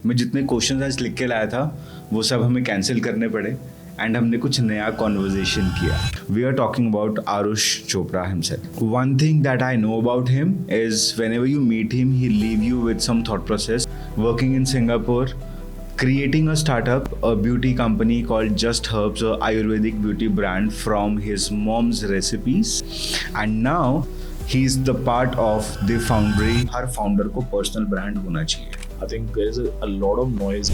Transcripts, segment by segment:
मैं जितने क्वेश्चन आज लिख के लाया था वो सब हमें कैंसिल करने पड़े एंड हमने कुछ नया कॉन्वर्जेशन किया. We are talking about Aarush Chopra himself. One thing that I know about him is whenever you meet him he leave you with some thought process. Working in Singapore, creating a startup, a beauty company called Just Herbs, a Ayurvedic beauty brand from his mom's recipes, and now he's the part of the foundry. Her founder को personal brand होना चाहिए. I think there is a lot of noise.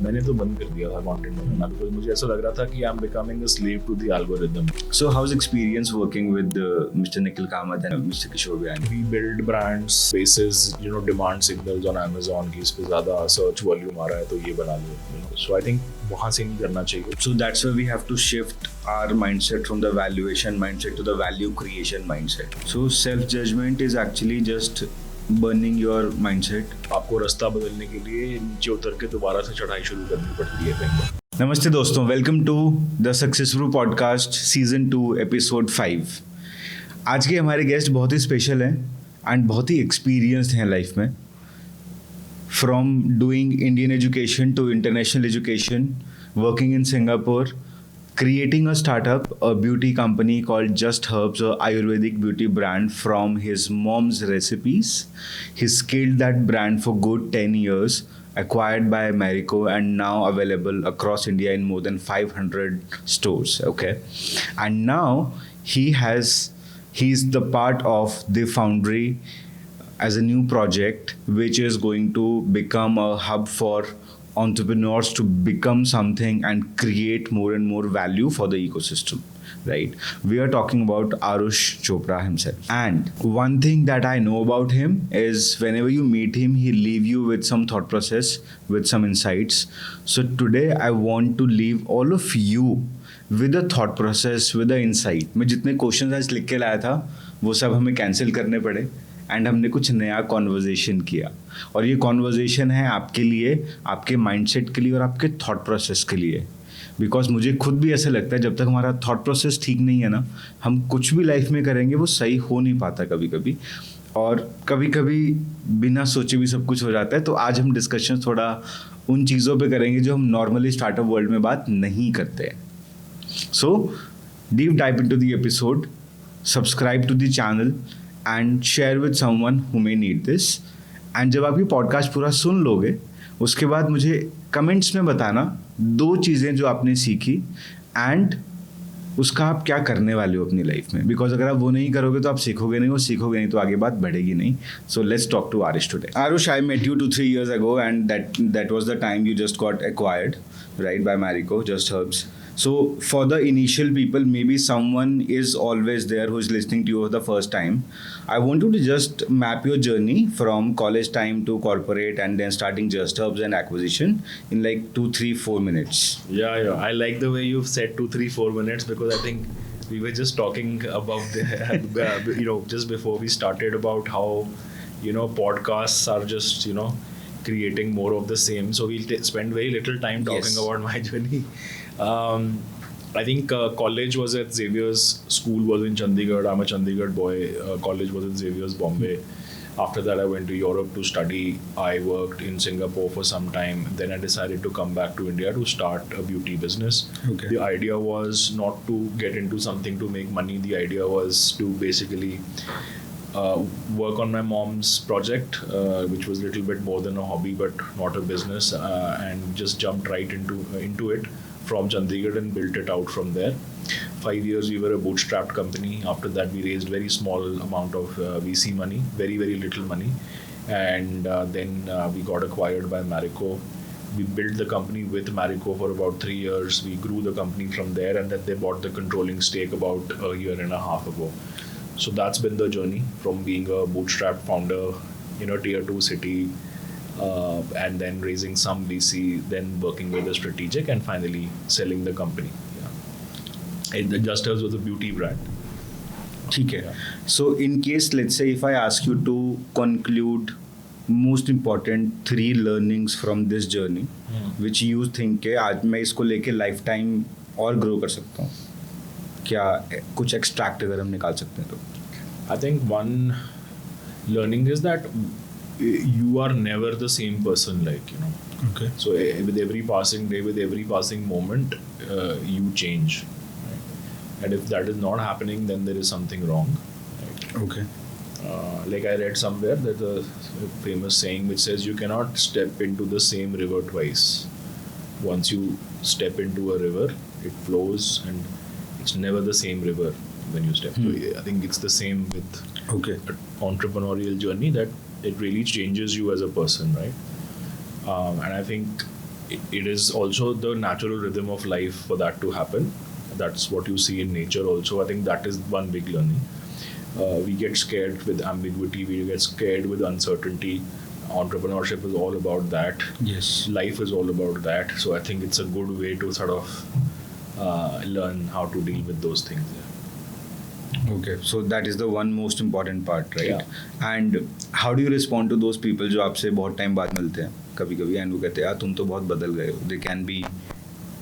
मैंने तो बंद कर दिया था content banana because मुझे ऐसा लग रहा था कि I am becoming a slave to the algorithm. So how's experience working with Mr. Nikhil Kamath and Mr. Kishore Biyani? We build brands basis demand signals on Amazon कि इस पे ज़्यादा सर्च वॉल्यूम आ रहा है तो ये बना लो. So I think वहाँ से नहीं करना चाहिए. So that's why we have to shift our mindset from the valuation mindset to the value creation mindset. So self-judgment is actually just burning your mindset. आपको रास्ता बदलने के लिए नीचे उतर के दोबारा से चढ़ाई शुरू करनी पड़ती है कहीं बार. नमस्ते दोस्तों, welcome to the successful podcast season 2 episode 5. आज के हमारे गेस्ट बहुत ही स्पेशल हैं एंड बहुत ही एक्सपीरियंस्ड हैं लाइफ में. From doing Indian education to international education, working in Singapore, creating a startup, a beauty company called Just Herbs, a Ayurvedic beauty brand from his mom's recipes. He scaled that brand for good 10 years, acquired by Marico, and now available across India in more than 500 stores. Okay, and now he's the part of the foundry as a new project, which is going to become a hub for entrepreneurs to become something and create more and more value for the ecosystem, right? We are talking about Arush Chopra himself. And one thing that I know about him is whenever you meet him, he'll leave you with some thought process, with some insights. So today I want to leave all of you with a thought process, with an insight. मैं जितने questions आज लिख के लाया था वो सब हमें cancel करने पड़े एंड हमने कुछ नया कॉन्वर्जेशन किया. और ये कॉन्वर्जेशन है आपके लिए, आपके माइंडसेट के लिए और आपके थॉट प्रोसेस के लिए. बिकॉज मुझे खुद भी ऐसा लगता है जब तक हमारा थॉट प्रोसेस ठीक नहीं है ना, हम कुछ भी लाइफ में करेंगे वो सही हो नहीं पाता कभी कभी. और कभी कभी बिना सोचे भी सब कुछ हो जाता है. तो आज हम डिस्कशन थोड़ा उन चीज़ों पे करेंगे जो हम नॉर्मली स्टार्टअप वर्ल्ड में बात नहीं करते हैं. So deep dive into the episode, subscribe to the channel and share with someone who may need this. And जब आप ये पॉडकास्ट पूरा सुन लोगे उसके बाद मुझे कमेंट्स में बताना 2 चीज़ें जो आपने सीखी एंड उसका आप क्या करने वाले हो अपनी लाइफ में. बिकॉज अगर आप वो नहीं करोगे तो आप सीखोगे नहीं, वो सीखोगे नहीं तो आगे बात बढ़ेगी नहीं. So let's talk to Aarush today. Aarush, I met you 2-3 years ago and that was the time you just got acquired, right, by Marico, Just Herbs. So for the initial people, maybe someone is always there who is listening to you for the first time. I want you to just map your journey from college time to corporate and then starting Just Herbs and acquisition in like 2, 3, 4 minutes. Yeah. I like the way you've said 2, 3, 4 minutes because I think we were just talking about just before we started about how podcasts are just creating more of the same. So we'll spend very little time talking about my journey. I think college was at Xavier's, school was in Chandigarh. I'm a Chandigarh boy. College was at Xavier's, Bombay. After that, I went to Europe to study. I worked in Singapore for some time. Then I decided to come back to India to start a beauty business. Okay. The idea was not to get into something to make money. The idea was to basically work on my mom's project, which was a little bit more than a hobby but not a business, and just jumped right into it from Chandigarh and built it out from there. 5 years we were a bootstrapped company. After that we raised very small amount of VC money, very little money, and then we got acquired by Marico. We built the company with Marico for about 3 years. We grew the company from there, and then they bought the controlling stake about a year and a half ago. So that's been the journey from being a bootstrap founder in a tier 2 city, and then raising some VC, then working with a strategic, and finally selling the company. And the Just Herbs was a beauty brand. ठीक है. So in case, let's say if I ask you to conclude most important 3 learnings from this journey, which you think के आज मैं इसको लेके life time और grow कर सकता हूँ, क्या कुछ एक्सट्रैक्ट अगर हम निकाल सकते हैं तो? I think one learning is that you are never the same person, Okay. So with every passing day, with every passing moment, you change. Right? And if that is not happening, then there is something wrong. Right? Okay. Like I read somewhere that a famous saying which says you cannot step into the same river twice. Once you step into a river, it flows and it's never the same river when you step. So I think it's the same with Okay. an entrepreneurial journey, that it really changes you as a person, right? And I think it is also the natural rhythm of life for that to happen. That's what you see in nature also. I think that is one big learning. We get scared with ambiguity, we get scared with uncertainty. Entrepreneurship is all about that. Yes. Life is all about that. So I think it's a good way to sort of learn how to deal with those things. Okay, so that is the one most important part, right? Yeah. And how do you respond to those people जो आपसे बहुत time बाद मिलते हैं कभी कभी and वो कहते हैं यार तुम तो बहुत बदल गए हो. They can be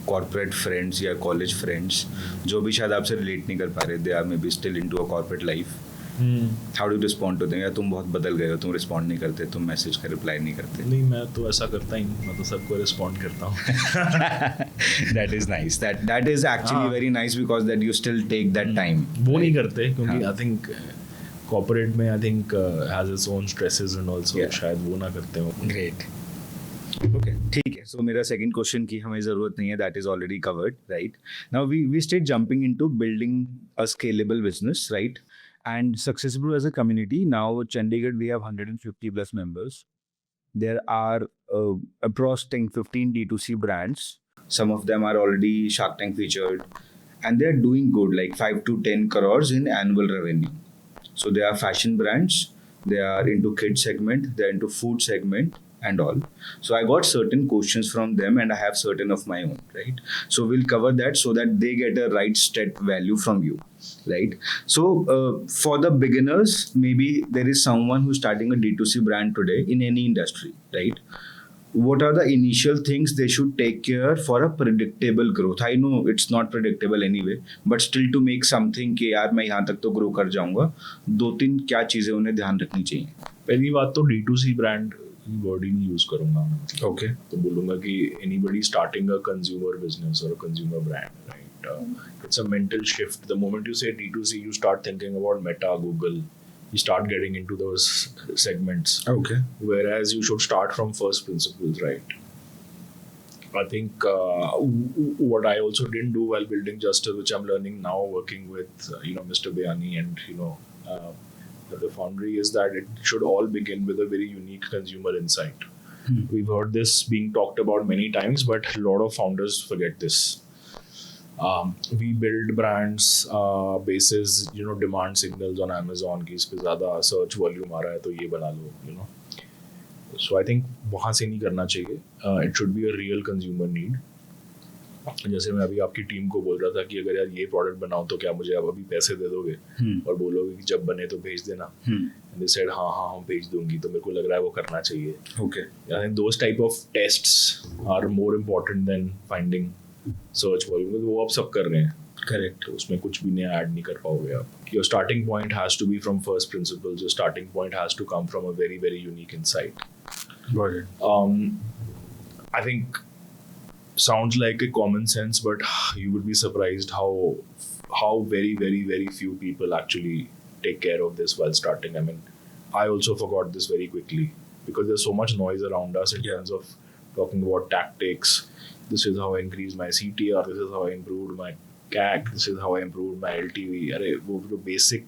corporate friends या कॉलेज फ्रेंड्स जो भी शायद आपसे रिलेट नहीं कर पा रहे, they are maybe still into a corporate life. How do you respond to them? यार तुम बहुत बदल गए हो, तुम रिस्पॉन्ड नहीं करते, तुम मैसेज का रिप्लाई नहीं करते. नहीं, मैं तो ऐसा करता ही नहीं, मैं तो सबको रिस्पॉन्ड करता हूँ. That is nice. That is actually हाँ. very nice because that you still take that time. वो नहीं करते क्योंकि हाँ. आई थिंक कॉर्पोरेट में I think has its own stresses and also, Yeah. शायद वो ना करते हो. Great. Okay, ठीक है. So मेरा second question की हमें ज़रूरत नहीं है. That is already covered, right? Now we start jumping into building a scalable business, right? And Successbrew as a community, now Chandigarh we have 150 plus members. There are across 15 D2C brands. Some of them are already Shark Tank featured, and they are doing good, like 5 to 10 crores in annual revenue. So they are fashion brands, they are into kid segment, they are into food segment and all. So I got certain questions from them and I have certain of my own, right? So we'll cover that so that they get a right stat value from you, right? So for the beginners, maybe there is someone who's starting a D2C brand today in any industry, right? What are the initial things they should take care for a predictable growth? I know it's not predictable anyway, but still to make something कि यार मैं यहाँ तक तो grow कर जाऊँगा, 2-3 क्या चीज़ें उन्हें ध्यान रखनी चाहिए? पहली बात तो D2C ब्रांड वर्ड ही नहीं यूज करूंगा मैं. Okay. तो बोलूंगा कि anybody starting a consumer business or a consumer brand, right? It's a mental shift. The moment you say D2C, you start thinking about Meta, Google. You start getting into those segments. Okay. Whereas you should start from first principles, right? I think what I also didn't do while building Justice, which I'm learning now, working with Mr. Bayani and the Foundry, is that it should all begin with a very unique consumer insight. We've heard this being talked about many times, but a lot of founders forget this. We build brands basis demand signals on Amazon कि इस पे ज़्यादा search volume आ रहा है तो ये बना लो. So I think वहाँ से नहीं करना चाहिए. It should be a real consumer need. जैसे मैं अभी आपकी टीम को बोल रहा था कि अगर यार ये प्रोडक्ट बनाओ तो क्या मुझे आप अभी पैसे दे दोगे और बोलोगे कि जब बने तो भेज देना. And they said हाँ हम भेज दूंगी, तो मेरे को लग रहा है वो करना चाहिए. Okay. I think those type of tests are more important than finding search volume, because वो अब सब कर रहे हैं. Correct. तो उसमें कुछ भी नया ऐड नहीं कर पाओगे आप. Your starting point has to be from first principles. Your starting point has to come from a very, very unique insight. Got it. I think sounds like a common sense, but you would be surprised how very, very, very few people actually take care of this while starting. I mean, I also forgot this very quickly because there's so much noise around us in terms of talking about tactics. This is how I increased my CTR. This is how I improved my CAC. This is how I improved my LTV. अरे वो जो basic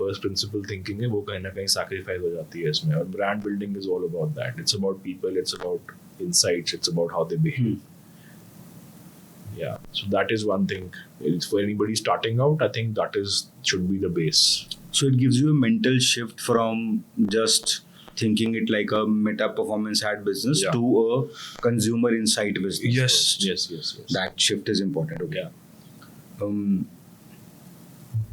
first principle thinking है वो कहीं ना कहीं sacrifice हो जाती है इसमें. और brand building is all about that. It's about people. It's about insights. It's about how they behave. Yeah. So that is one thing. It's for anybody starting out. I think that should be the base. So it gives you a mental shift from just thinking it like a meta performance ad business Yeah. to a consumer insight business. Yes. That shift is important. Okay. Yeah.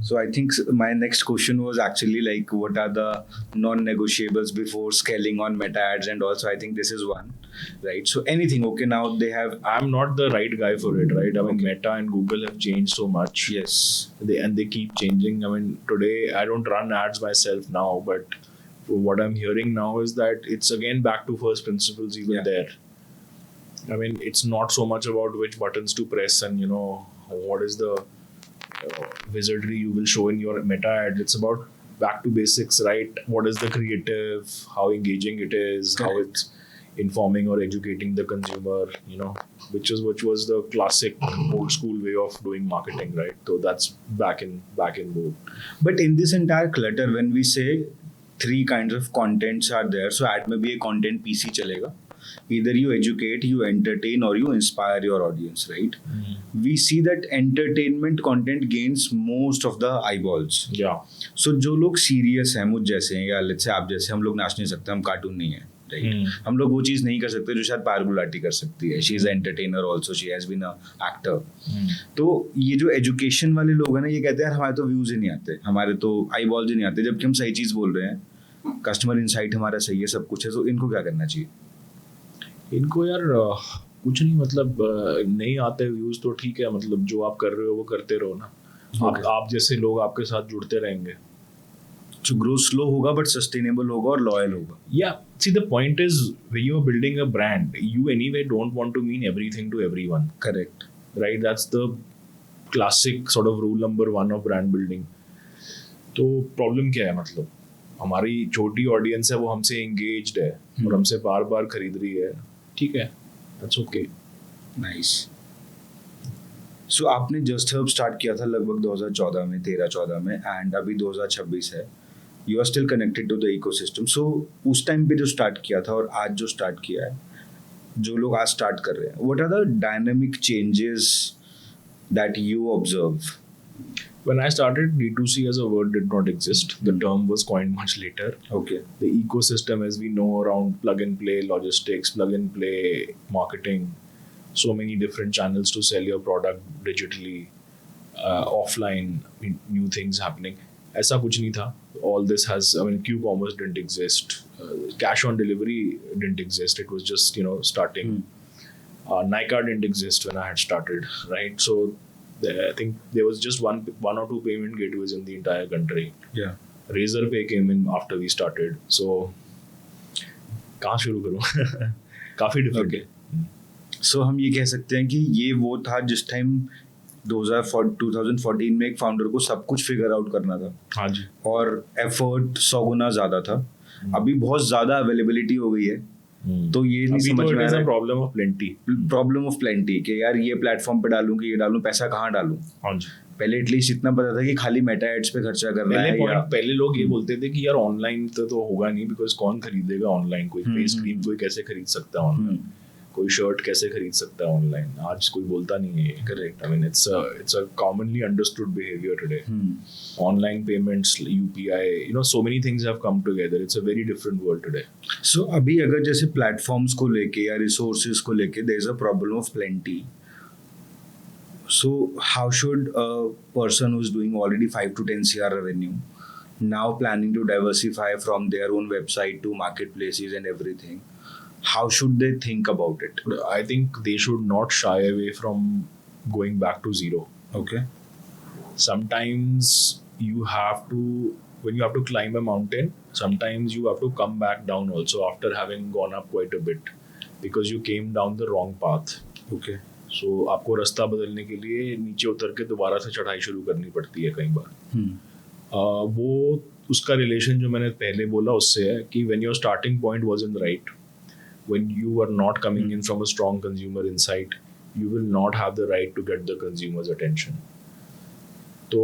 So I think my next question was actually like, what are the non-negotiables before scaling on meta ads? And also, I think this is one, right? So anything, okay, now they have. I'm not the right guy for it, right? I mean, Meta and Google have changed so much. Yes. They keep changing. I mean, today I don't run ads myself now, but what I'm hearing now is that it's again back to first principles even Yeah. there. I mean, it's not so much about which buttons to press and what is the wizardry you will show in your meta ad. It's about back to basics, right? What is the creative? How engaging it is? How Correct. it's informing or educating the consumer? Which was the classic old school way of doing marketing, right? So that's back in vogue. But in this entire clutter, when we say three kinds of contents are there, so ad में भी एक content PC चलेगा. Either you educate, you entertain, or you inspire your audience, right? We see that entertainment content gains most of the eyeballs. Yeah. So जो लोग serious हैं, मुझ जैसे हैं या let's say आप जैसे, हम लोग नाच नहीं सकते, हम कार्टून नहीं है, right? हम लोग वो चीज़ नहीं कर सकते जो शायद पायल गुलाटी कर सकती है. She is an entertainer also, she has been a actor. तो ये जो एजुकेशन वाले लोग हैं ना, ये कहते हैं यार हमारे तो व्यूज ही नहीं आते, हमारे तो आई बॉल्स ही नहीं आते, जबकि हम सही चीज़ बोल रहे हैं, कस्टमर इंसाइट हमारा सही है, सब कुछ है. तो इनको क्या करना चाहिए? इनको यार कुछ नहीं, मतलब नहीं आते व्यूज तो ठीक है, मतलब जो आप कर रहे हो वो करते रहो ना. Okay. आप जैसे लोग आपके साथ जुड़ते रहेंगे. जो ग्रोथ स्लो होगा बट सस्टेनेबल होगा और लॉयल होगा. Yeah, see the point is when you are building a brand, you anyway don't want to mean everything to everyone, correct. right? That's the classic sort of rule number one of brand building. तो problem क्या है, मतलब हमारी छोटी audience है, वो हमसे engaged है और हमसे बार बार खरीद रही है, ठीक है, दैट्स ओके. नाइस. सो आपने जस्ट हर्ब स्टार्ट किया था लगभग 2014 में, 13-14 में, एंड अभी 2026 है. You are still connected to the ecosystem. So उस टाइम पे जो स्टार्ट किया था और आज जो स्टार्ट किया है, जो लोग आज स्टार्ट कर रहे हैं, what are the dynamic changes that you observe? When I started, D2C as a word did not exist. The term was coined much later. Okay. The ecosystem as we know around plug and play logistics, plug and play marketing, so many different channels to sell your product digitally, offline, new things happening. ऐसा कुछ नहीं था. All this has, I mean, Q-commerce didn't exist. Cash on delivery didn't exist. It was just, starting. Nykaa didn't exist when I had started, right? So I think there was just one or two payment gateways in the entire country. या. Razorpay came in after we started. So कहाँ शुरू करूँ? काफी different Okay. सो हम ये कह सकते हैं कि ये वो था जिस टाइम 2014 में एक फाउंडर को सब कुछ फिगर आउट करना था हाँ जी. और एफर्ट 100 गुना ज़्यादा था. अभी बहुत ज़्यादा अवेलेबिलिटी हो गई है, तो ये नहीं अभी समझ तो में it आ is a रहा है. problem of plenty. Problem of plenty कि यार ये प्लेटफॉर्म पे डालूं कि ये डालूं, पैसा कहाँ डालूं. हाँ जी. पहले एटलीस्ट इतना पता था कि खाली मेटा एड्स पे खर्चा करना है या पहले लोग ये बोलते थे कि यार ऑनलाइन तो होगा नहीं, बिकॉज कौन खरीदेगा ऑनलाइन? कोई फेस क्रीम कोई कैसे खरीद सकता है ऑनलाइन? कोई शर्ट कैसे खरीद सकता है ऑनलाइन? आज कोई बोलता नहीं है. Correct. I mean it's a commonly understood behaviour today. Online payments, UPI, so many things have come together. It's a very different world today. सो अभी अगर जैसे प्लेटफॉर्म्स को लेके या रिसोर्सेज को लेके there is a problem of plenty. So how should a person who's doing already 5 to 10 CR revenue now planning to diversify from their own website to marketplaces and everything, how should they think about it? I think they should not shy away from going back to zero. Okay. Sometimes you have to, when you have to climb a mountain, sometimes you have to come back down also after having gone up quite a bit, because you came down the wrong path. Okay. So आपको रास्ता बदलने के लिए नीचे उतर के दोबारा से चढ़ाई शुरू करनी पड़ती है कई बार. वो उसका रिलेशन जो मैंने पहले बोला उससे है कि when your starting point wasn't right, when you are not coming in from a strong consumer insight, you will not have the right to get the consumer's attention. तो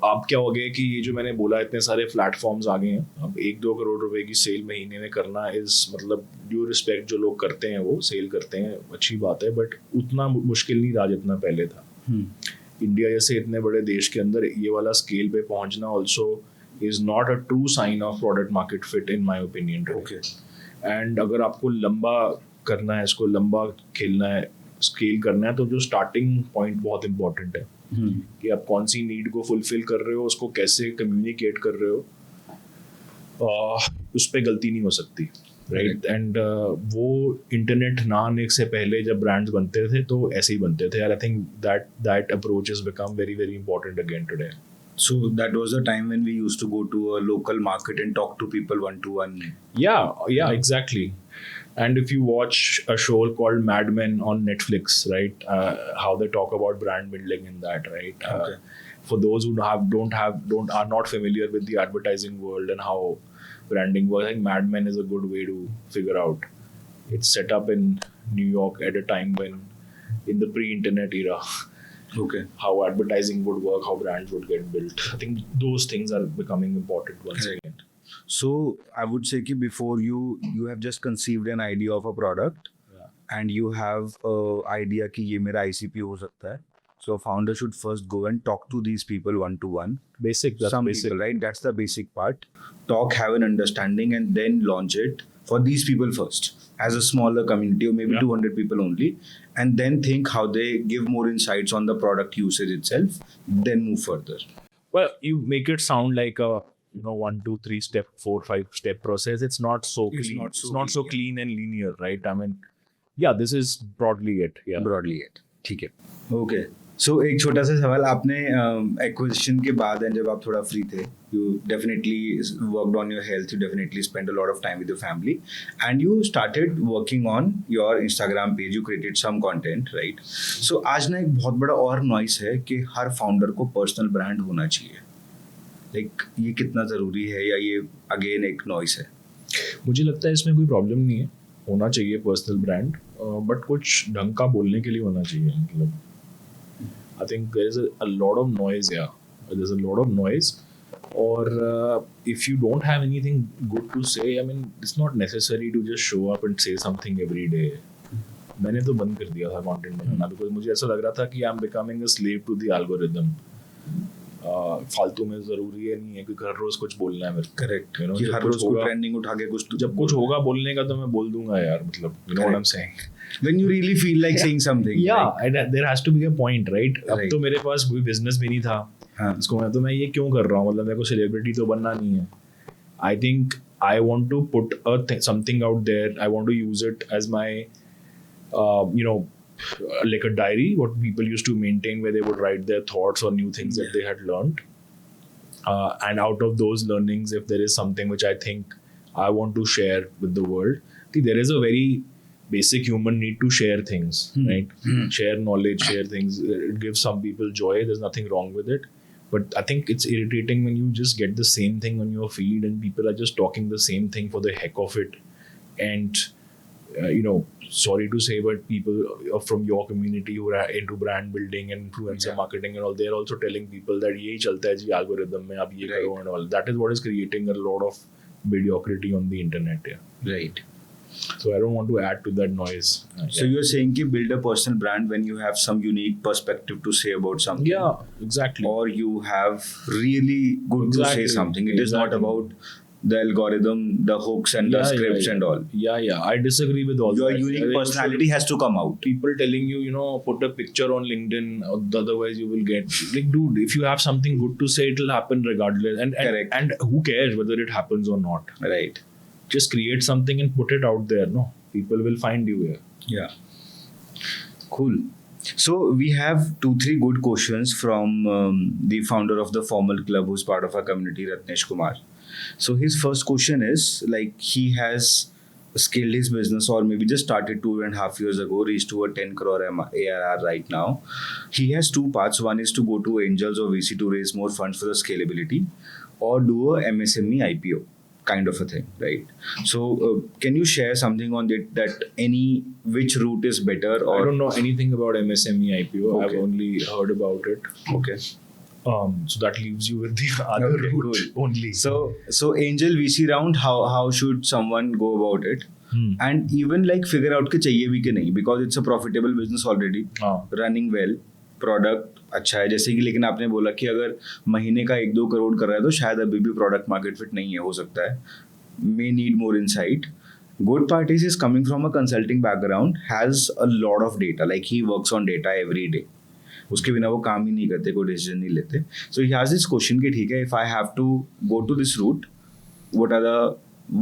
अब क्या हो गया कि ये जो मैंने बोला, इतने सारे प्लेटफॉर्म्स आ गए हैं. अब 1-2 करोड़ रुपए की सेल महीने में करना इज, मतलब ड्यू रिस्पेक्ट जो लोग करते हैं वो सेल करते हैं, अच्छी बात है, बट उतना मुश्किल नहीं रहा जितना पहले था. इंडिया जैसे इतने बड़े देश के अंदर ये वाला स्केल पे पहुंचना also is not a true sign of product market fit in my opinion. Okay. And अगर आपको लंबा करना है, इसको लंबा खेलना है, स्केल करना है, तो जो स्टार्टिंग पॉइंट बहुत इंपॉर्टेंट है कि आप कौन सी नीड को फुलफिल कर रहे हो, उसको कैसे कम्युनिकेट कर रहे हो, उस पर गलती नहीं हो सकती. राइट. एंड वो इंटरनेट ना आने से पहले जब ब्रांड्स बनते थे तो ऐसे ही बनते थे. I think that approach is become very very important again today. So that was the time when we used to go to a local market and talk to people one to one. Yeah, exactly. And if you watch a show called Mad Men on Netflix, right, how they talk about brand building in that, right? Okay. For those who are not familiar with the advertising world and how branding works, I think Mad Men is a good way to figure out. It's set up in New York at a time when, in the pre-internet era, Okay. how advertising would work, how brands would get built. I think those things are becoming important once Correct. again. So I would say कि before you have just conceived an idea of a product Yeah. and you have a idea कि ये मेरा ICP हो सकता है. So a founder should first go and talk to these people one to one. Basic, that's Some basic. people, right? That's the basic part. Talk, have an understanding, and then launch it for these people first as a smaller community, or maybe Yeah. 200 people only, and then think how they give more insights on the product usage itself, then move further. Well, you make it sound like a 1, 2, 3 step, 4, 5 step process. It's not so It's clean. not so it's not so clean, clean and linear, right? I mean, yeah, this is broadly it. Yeah. Broadly it. ठीक है. Okay. So एक छोटा सा सवाल, आपने acquisition के बाद and जब आप थोड़ा फ्री थे, you definitely worked on your health, you definitely spent a lot of time with your family, and you started working on your Instagram page, you created some content, right? So आज ना एक बहुत बड़ा और noise है कि हर founder को personal brand होना चाहिए. Like ये कितना ज़रूरी है, या ये अगेन एक नॉइस है? मुझे लगता है इसमें कोई प्रॉब्लम नहीं है, होना चाहिए पर्सनल ब्रांड, बट कुछ ढंग का बोलने के लिए होना चाहिए. मतलब I think there is a lot of noise. Yeah, there's a lot of noise. Or if you don't have anything good to say, I mean, it's not necessary to just show up and say something every day. मैंने तो बंद कर दिया था content banana, because मुझे ऐसा लग रहा था कि I am becoming a slave to the algorithm. फालतू में जरूरी है नहीं है कि हर रोज कुछ बोलना है मेरे को. करेक्ट. You know, कि जब हर कुछ रोज को होगा- ट्रेंडिंग उठा के कुछ जब कुछ होगा बोलने का तो मैं बोल दूंगा यार. मतलब you know what I'm saying. when you really feel like saying something. Yeah, like, and there has to be a point, right? अब Right. तो मेरे पास कोई बिजनेस भी नहीं था. हाँ. इसको मैं ये क्यों कर रहा हूँ, मतलब मेरे को सेलिब्रिटी तो बनना नहीं है. I think I want to put something out there. I want to use it as my like a diary what people used to maintain, where they would write their thoughts or new things that they had learned, and out of those learnings, if there is something which I think I want to share with the world. See, there is a very basic human need to share things, right? Share knowledge, share things. It gives some people joy. There's nothing wrong with it. But I think it's irritating when you just get the same thing on your feed and people are just talking the same thing for the heck of it. And, sorry to say, but people from your community who are into brand building and influencer marketing and all, they're also telling people that ye chalta hai ji algorithm mein, ab ye karo and all. That is what is creating a lot of mediocrity on the internet. Yeah. right. So I don't want to add to that noise. So you're saying ki build a personal brand when you have some unique perspective to say about something. Yeah, exactly. Or you have really good to Exactly. say something. It is not Exactly. about the algorithm, the hooks and the scripts and all. Yeah. I disagree with all Your that. unique You personality should- has to come out. People telling you, put a picture on LinkedIn, otherwise you will get like, dude, if you have something good to say, it'll happen regardless. And Correct. and who cares whether it happens or not? Right. Just create something and put it out there. No, people will find you here. Yeah. Cool. So we have 2-3 good questions from the founder of the Formal Club, who's part of our community, Ratnesh Kumar. So his first question is, like, he has scaled his business, or maybe just started 2.5 years ago, reached to a 10 crore ARR right now. He has two paths. One is to go to angels or VC to raise more funds for the scalability, or do a MSME IPO kind of a thing, right? So can you share something on that which route is better? Or I don't know anything about MSME IPO. Okay. I've only heard about it. Okay. So that leaves you with the other Okay, route cool. only. So angel VC round, how should someone go about it? And even like figure out कि चाहिए भी कि नहीं, because it's a profitable business already, running well, product अच्छा है. जैसे कि लेकिन आपने बोला कि अगर महीने का 1-2 करोड़ कर रहा है तो शायद अभी भी product market fit नहीं है, हो सकता है, may need more insight. Good part is he's coming from a consulting background, has a lot of data, like he works on data every day. उसके बिना वो काम ही नहीं करते, कोई डिसीजन नहीं लेते. So he has this question कि ठीक है, if I have to go to this route,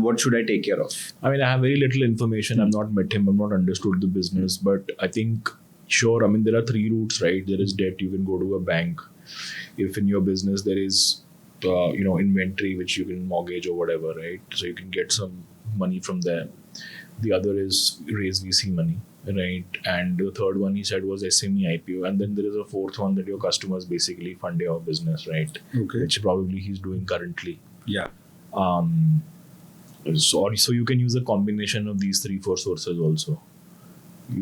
what should I take care of? I mean, I have very little information. I've not met him. I've not understood the business. But I think, sure, I mean, there are 3 routes, right? There is debt. You can go to a bank. if in your business there is inventory which you can mortgage or whatever, right? So you can get some money from there. The other is raise VC money, right? And the third one he said was SME IPO, and then there is a fourth one that your customers basically fund your business, right? Okay. Which probably he's doing currently. Yeah. So you can use a combination of these 3-4 sources also.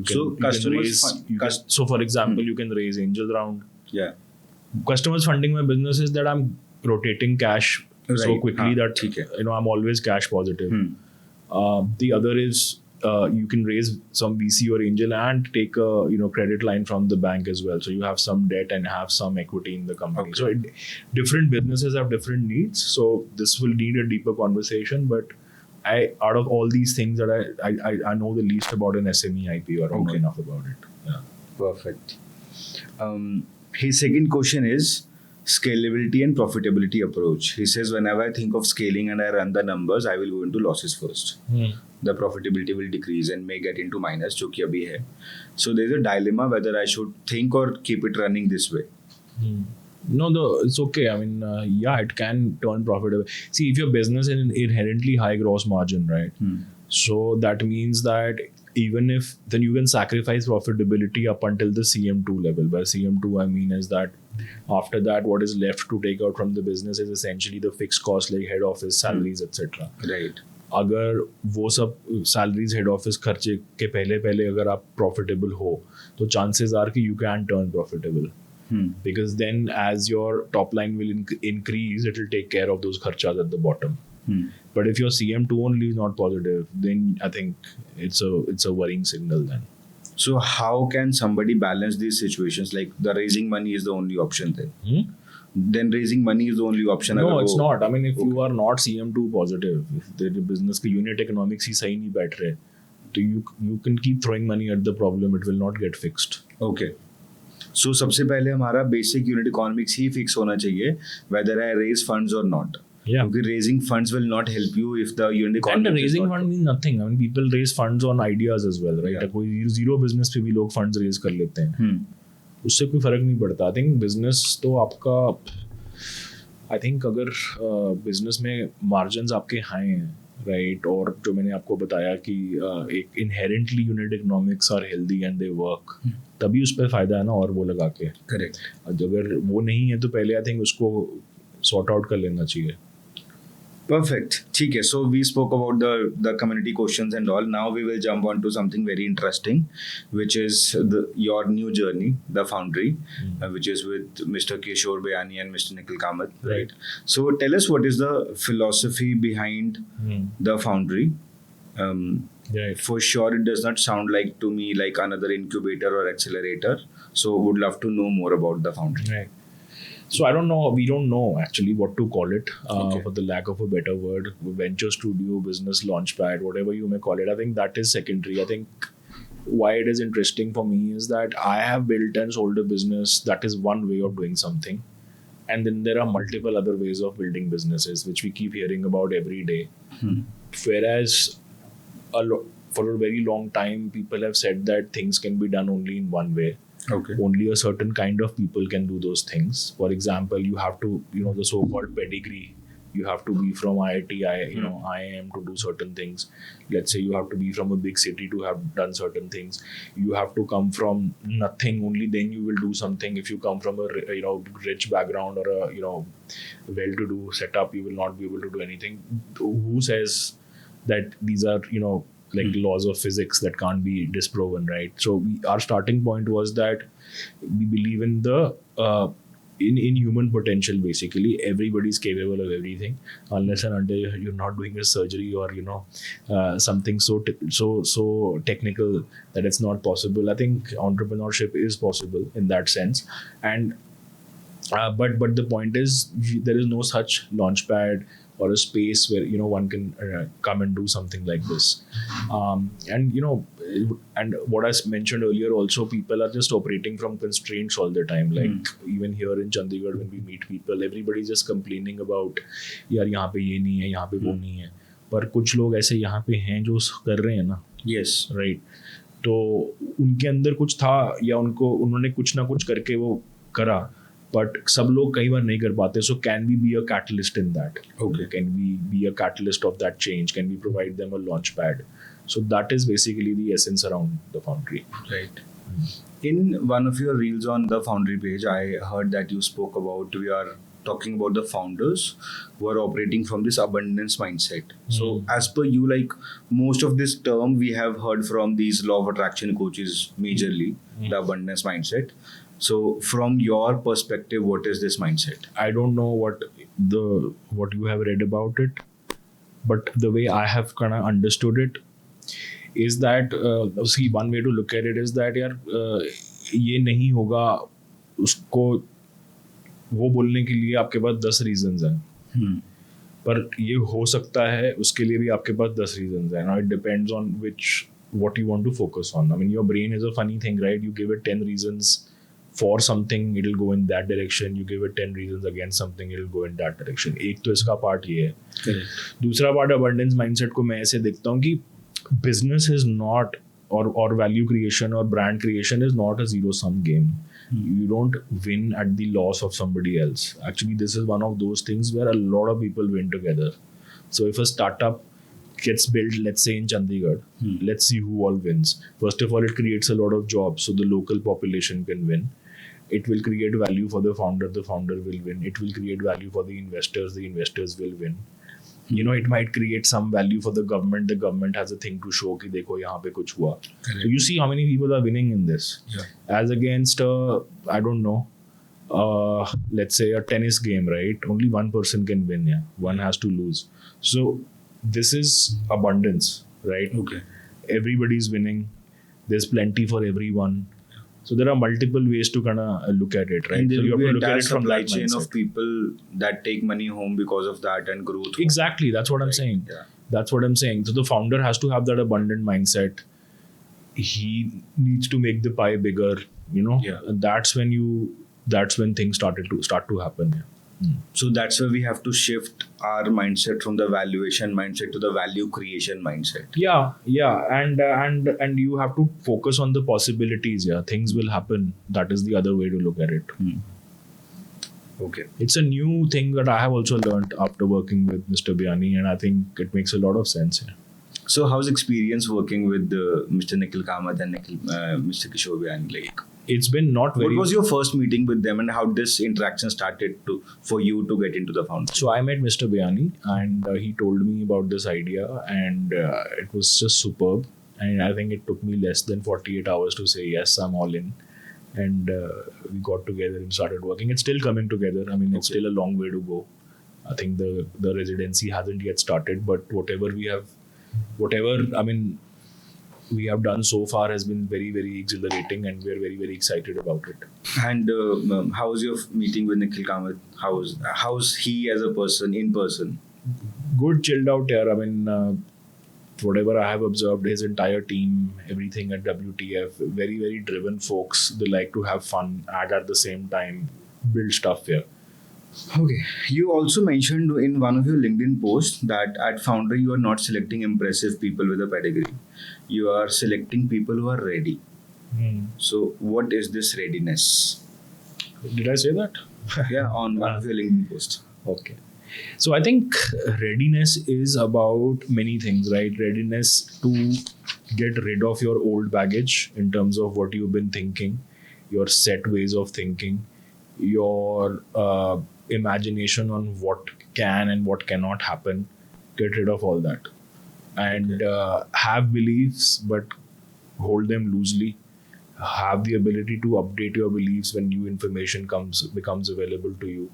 So for example, you can raise angel round. Yeah. Customers funding my business is that I'm rotating cash so quickly that I'm always cash positive. The other is you can raise some VC or angel and take a credit line from the bank as well. So you have some debt and have some equity in the company. Okay. So different businesses have different needs. So this will need a deeper conversation. But out of all these things that I know the least about an SME IPO. I don't know enough about it. Yeah. Perfect. His second question is scalability and profitability approach. He says, whenever I think of scaling and I run the numbers, I will go into losses first. The profitability will decrease and may get into minus, जो कि अभी है. So there's a dilemma whether I should think or keep it running this way. No, it's okay. I mean, it can turn profitable. See, if your business is inherently high gross margin, right? So that means that even if then you can sacrifice profitability up until the CM2 level. By CM2, I mean is that after that, what is left to take out from the business is essentially the fixed cost like head office, salaries, etc. Right. अगर वो सब salaries, head office खर्चे के पहले अगर आप profitable हो, तो chances are कि you can turn profitable. Because then as your top line will increase, it will take care of those kharchas at the bottom. But if your CM2 only is not positive, then I think it's a worrying signal then. So how can somebody balance these situations? Like the raising money is the only option then? Then raising money is the only option? No, it's not. I mean, if you are not CM2 positive, if the business के unit economics ही सही नहीं बैठ रहे, तो you can keep throwing money at the problem, it will not get fixed. Okay. So सबसे पहले हमारा basic unit economics ही fix होना चाहिए, whether I raise funds or not. Yeah. Because raising funds will not help you if the unit economics and the raising is not fund means nothing. I mean, people raise funds on ideas as well, right? कोई zero business पे भी लोग funds raise कर लेते हैं. उससे कोई फर्क नहीं पड़ता. I think business तो आपका, I think अगर business में margins आपके high हैं, right? और जो मैंने आपको बताया कि एक inherently unit economics are healthy and they work, तभी उस पर फायदा है ना, और वो लगा के. Correct. अगर वो नहीं है तो पहले I think उसको sort out कर लेना चाहिए. Perfect. ठीक है. So we spoke about the community questions and all. Now we will jump on to something very interesting, which is your new journey, the Foundry, which is with Mr. Kishore Bayani and Mr. Nikhil Kamath. Right. So tell us, what is the philosophy behind the Foundry? Right. For sure, it does not sound like to me like another incubator or accelerator. So would love to know more about the Foundry. Right. So I don't know. We don't know actually what to call it, for the lack of a better word. Venture studio, business launchpad, whatever you may call it. I think that is secondary. I think why it is interesting for me is that I have built and sold a business. That is one way of doing something. And then there are multiple other ways of building businesses, which we keep hearing about every day. Whereas for a very long time, people have said that things can be done only in one way. Okay. Only a certain kind of people can do those things. For example, you have to, the so-called pedigree. You have to be from IIT, IIM to do certain things. Let's say you have to be from a big city to have done certain things. You have to come from nothing. Only then you will do something. If you come from a rich background or a well-to-do setup, you will not be able to do anything. Who says that these are like laws of physics that can't be disproven, right? So our starting point was that we believe in the in human potential. Basically, everybody is capable of everything, unless and until you're not doing a surgery or something so technical that it's not possible. I think entrepreneurship is possible in that sense, and but the point is there is no such launchpad or a space where one can come and do something like this, and what I mentioned earlier also, people are just operating from constraints all the time. Like even here in Chandigarh, when we meet people, everybody's just complaining about यार यहाँ पे ये नहीं है, यहाँ पे वो नहीं है. पर कुछ लोग ऐसे यहाँ पे हैं जो कर रहे हैं ना. Yes. Right. तो उनके अंदर कुछ था या उन्होंने कुछ ना कुछ करके वो करा. but सब लोग कई बार नहीं कर पाते. So can we be a catalyst in that? Okay. Can we be a catalyst of that change? Can we provide them a launch pad? So that is basically the essence around the Foundry. Right. In one of your reels on the Foundry page, I heard that you spoke about we are talking about the founders who are operating from this abundance mindset. So as per you, like most of this term we have heard from these law of attraction coaches majorly, the abundance mindset. So from your perspective, what is this mindset? I don't know what you have read about it, but the way I have kind of understood it is that see, one way to look at it is that यार ये नहीं होगा, उसको वो बोलने के लिए आपके पास 10 रीजंस हैं, पर ये हो सकता है उसके लिए भी आपके पास 10 रीजंस हैं. Now it depends on what you want to focus on. I mean, your brain is a funny thing, right? You give it 10 reasons for something, it'll go in that direction. You give it 10 reasons against something, it'll go in that direction. एक तो इसका part ये है. दूसरा part abundance mindset को मैं ऐसे देखता हूँ कि business is not or value creation or brand creation is not a zero sum game. You don't win at the loss of somebody else. Actually, this is one of those things where a lot of people win together. So if a startup gets built, let's say in Chandigarh, let's see who all wins. First of all, it creates a lot of jobs, so the local population can win. It will create value for the founder will win. It will create value for the investors will win. You know, it might create some value for the government has a thing to show कि देखो यहाँ पे कुछ हुआ. So you see how many people are winning in this. Yeah. As against I don't know, let's say a tennis game, right? Only one person can win, yeah. One has to lose. So this is abundance, right? Okay. Everybody's winning. There's plenty for everyone. So there are multiple ways to kind of look at it, right? And there So you will be have to an look at entire it from supply that chain mindset. of people that take money home because of that and growth. Exactly, that's what I'm saying. Yeah. That's what I'm saying. So the founder has to have that abundant mindset. He needs to make the pie bigger, you know. Yeah. And that's when things start to happen. Yeah. So that's where we have to shift our mindset from the valuation mindset to the value creation mindset. Yeah, and you have to focus on the possibilities. Yeah, things will happen. That is the other way to look at it. Okay. It's a new thing that I have also learned after working with Mr. Biani, and I think it makes a lot of sense. Yeah. So how's experience working with Mr. Nikhil Kamath and Mr. Kishore Biani? Like, It's been not very. what was your first meeting with them and how this interaction started for you to get into the foundation? So I met Mr. Biani and he told me about this idea and it was just superb. And I think it took me less than 48 hours to say, yes, I'm all in. And we got together and started working. It's still coming together. I mean, it's still a long way to go. I think the residency hasn't yet started, but whatever we have done so far has been very, very exhilarating and we're very, very excited about it. And how was your meeting with Nikhil Kamath? How's he as a person, in person? Good, chilled out here. I mean, whatever I have observed, his entire team, everything at WTF, very, very driven folks. They like to have fun and at the same time build stuff here. Okay. You also mentioned in one of your LinkedIn posts that at Founder you are not selecting impressive people with a pedigree. You are selecting people who are ready. So what is this readiness? Did I say that? Yeah, on one of your LinkedIn posts. Okay. So I think readiness is about many things, right? Readiness to get rid of your old baggage in terms of what you've been thinking, your set ways of thinking, your imagination on what can and what cannot happen. Get rid of all that. And have beliefs, but hold them loosely. Have the ability to update your beliefs when new information becomes available to you.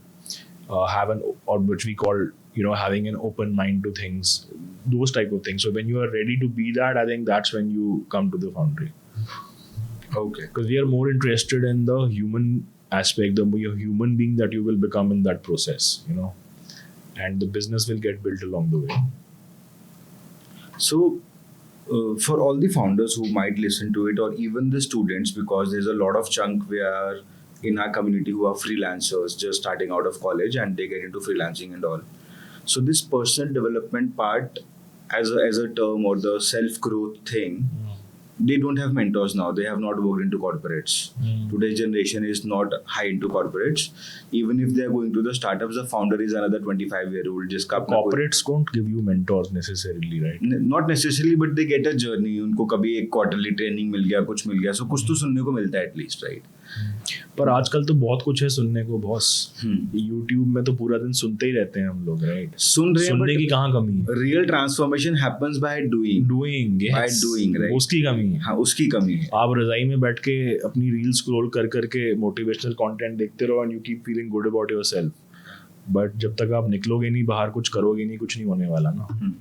Or which we call, having an open mind to things, those type of things. So when you are ready to be that, I think that's when you come to the Foundry. Okay. Because we are more interested in the human aspect, the human being that you will become in that process, and the business will get built along the way. So for all the founders who might listen to it, or even the students, because there's a lot of chunk where in our community who are freelancers just starting out of college and they get into freelancing and all. So this personal development part as a term, or the self-growth thing, they don't have mentors now. They have not worked into corporates. Today's generation is not high into corporates. Even if they are going to the startups, the founder is another 25-year-old. जिसका अपना कोई- Corporates don't give you mentors necessarily, right? not necessarily, but they get a journey. उनको कभी एक quarterly training मिल गया, कुछ मिल गया, so कुछ तो सुनने को मिलता है at least, right? पर आजकल तो बहुत कुछ है सुनने को बॉस. YouTube में तो पूरा दिन सुनते ही रहते हैं हम लोग, राइट? सुन रहे हैं, सुनने की but कहाँ कमी है? real transformation happens by doing. Doing, yes. By doing, right? उसकी कमी है. हाँ, उसकी कमी है. आप रजाई में बैठ के अपनी रील स्क्रॉल कर करके मोटिवेशनल कंटेंट देखते रहो and you keep feeling good about yourself. But जब तक आप निकलोगे नहीं बाहर, कुछ करोगे नहीं, कुछ नहीं होने वाला ना.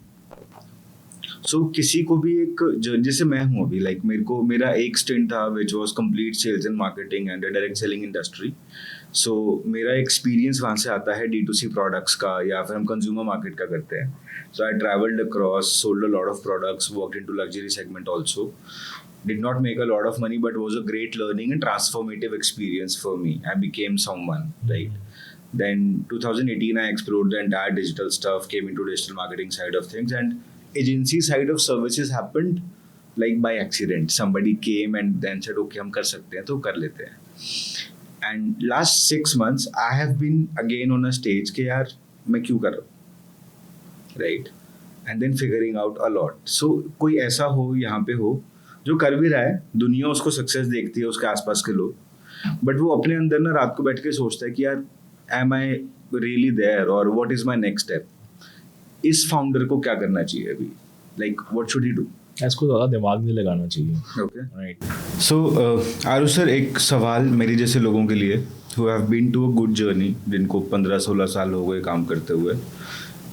सो किसी को भी एक जैसे मैं हूँ अभी, लाइक मेरा एक स्टिंट था which was complete sales and marketing and direct selling industry. So मेरा एक्सपीरियंस वहाँ से आता है D2C प्रोडक्ट्स का, या फिर हम कंज्यूमर मार्केट का करते हैं. So I travelled across, sold a lot of products, worked into luxury segment also. Did not make a lot of money, but was a great learning and transformative experience for me. I became someone, right? Then 2018, I explored the entire digital stuff, came into digital marketing side of things, and agency side of services happened like by accident. Somebody came and then said, okay, हम कर सकते हैं, तो कर लेते हैं. And last 6 months, I have been again on a stage कि यार मैं क्यों कर रहा हूँ, right? And then figuring out a lot. So कोई ऐसा हो यहाँ पे हो जो कर भी रहा है, दुनिया उसको सक्सेस देखती है, उसके आसपास के लोग, बट वो अपने अंदर ना रात को बैठ के सोचता है कि यार एम आई रियली देयर, और what is my next step. इस फाउंडर को क्या करना चाहिए अभी, like what should he do? इसको ज़्यादा दिमाग नहीं लगाना चाहिए. Okay, right. So Aarush sir, एक सवाल मेरे जैसे लोगों के लिए who have been to a good journey, जिनको 15-16 साल हो गए काम करते हुए,